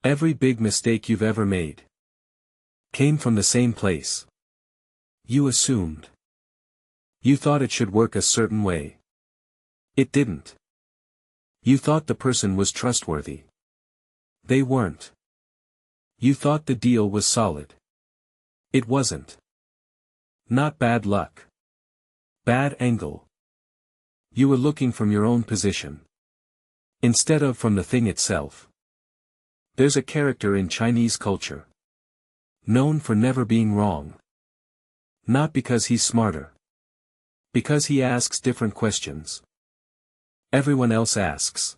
Every big mistake you've ever made came from the same place. You assumed. You thought it should work a certain way. It didn't. You thought the person was trustworthy. They weren't. You thought the deal was solid. It wasn't. Not bad luck. Bad angle. You were looking from your own position, instead of from the thing itself. There's a character in Chinese culture, known for never being wrong. Not because he's smarter. Because he asks different questions. Everyone else asks,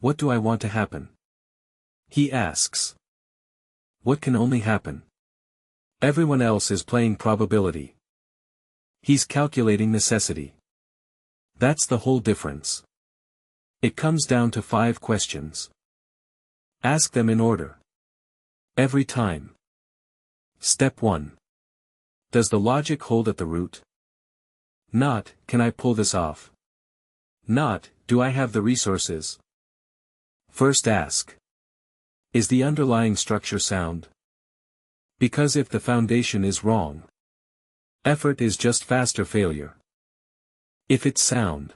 "What do I want to happen?" He asks, "What can only happen?" Everyone else is playing probability. He's calculating necessity. That's the whole difference. It comes down to 5 questions. Ask them in order. Every time. Step 1. Does the logic hold at the root? Not, can I pull this off? Not, do I have the resources? First ask. Is the underlying structure sound? Because if the foundation is wrong, effort is just faster failure. If it's sound,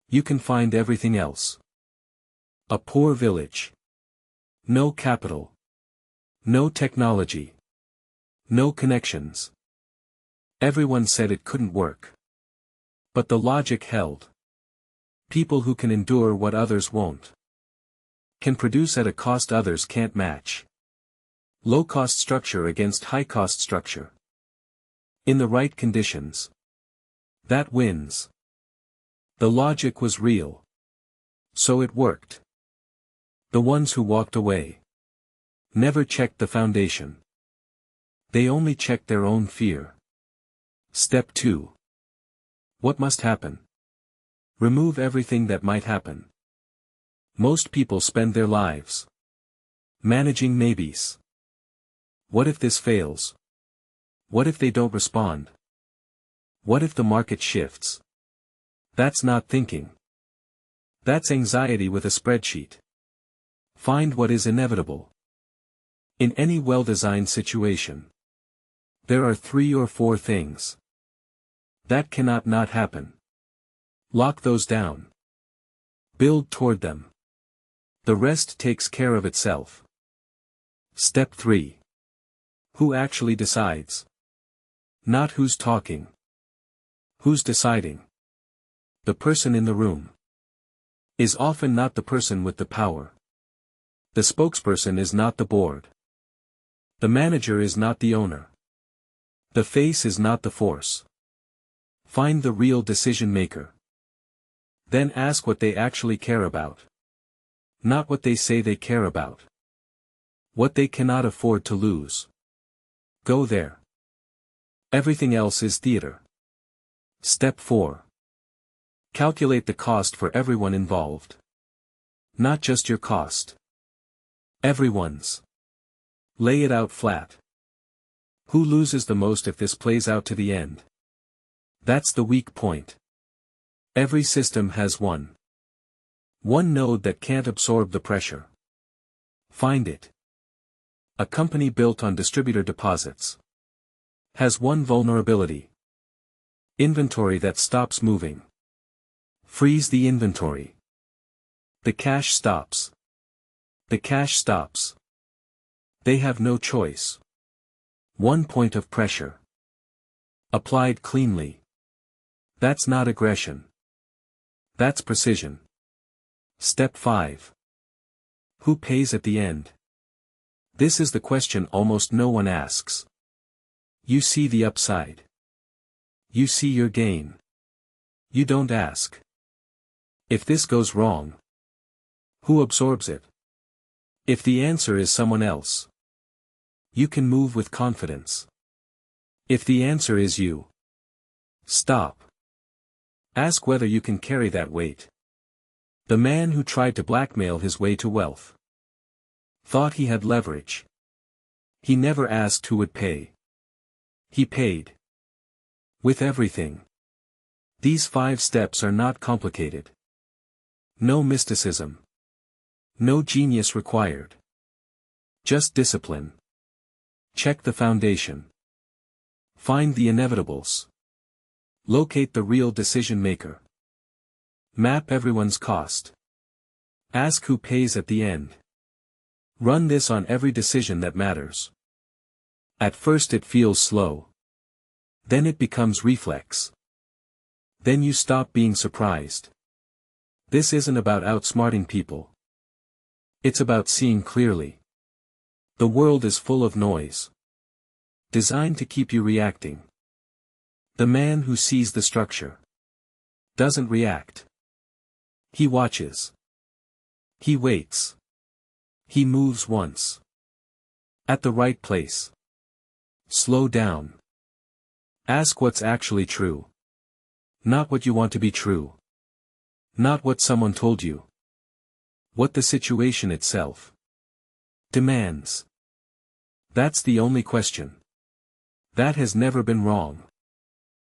you can find everything else. A poor village. No capital. No technology. No connections. Everyone said it couldn't work. But the logic held. People who can endure what others won't. Can produce at a cost others can't match. Low-cost structure against high-cost structure. In the right conditions. That wins. The logic was real. So it worked. The ones who walked away never checked the foundation. They only checked their own fear. Step 2. What must happen? Remove everything that might happen. Most people spend their lives managing maybes. What if this fails? What if they don't respond? What if the market shifts? That's not thinking. That's anxiety with a spreadsheet. Find what is inevitable. In any well-designed situation, there are 3 or 4 things that cannot not happen. Lock those down. Build toward them. The rest takes care of itself. Step 3. Who actually decides? Not who's talking. Who's deciding? The person in the room is often not the person with the power. The spokesperson is not the board. The manager is not the owner. The face is not the force. Find the real decision maker. Then ask what they actually care about. Not what they say they care about. What they cannot afford to lose. Go there. Everything else is theater. Step 4. Calculate the cost for everyone involved. Not just your cost. Everyone's. Lay it out flat. Who loses the most if this plays out to the end? That's the weak point. Every system has one node that can't absorb the pressure. Find it. A company built on distributor deposits has one vulnerability. Inventory that stops moving. Freeze the inventory. The cash stops. The cash stops. They have no choice. One point of pressure. Applied cleanly. That's not aggression. That's precision. Step 5. Who pays at the end? This is the question almost no one asks. You see the upside. You see your gain. You don't ask. If this goes wrong, who absorbs it? If the answer is someone else, you can move with confidence. If the answer is you, stop. Ask whether you can carry that weight. The man who tried to blackmail his way to wealth thought he had leverage. He never asked who would pay. He paid. With everything. These 5 steps are not complicated. No mysticism. No genius required. Just discipline. Check the foundation. Find the inevitables. Locate the real decision maker. Map everyone's cost. Ask who pays at the end. Run this on every decision that matters. At first it feels slow. Then it becomes reflex. Then you stop being surprised. This isn't about outsmarting people. It's about seeing clearly. The world is full of noise. Designed to keep you reacting. The man who sees the structure doesn't react. He watches. He waits. He moves once. At the right place. Slow down. Ask what's actually true. Not what you want to be true. Not what someone told you. What the situation itself demands. That's the only question. That has never been wrong.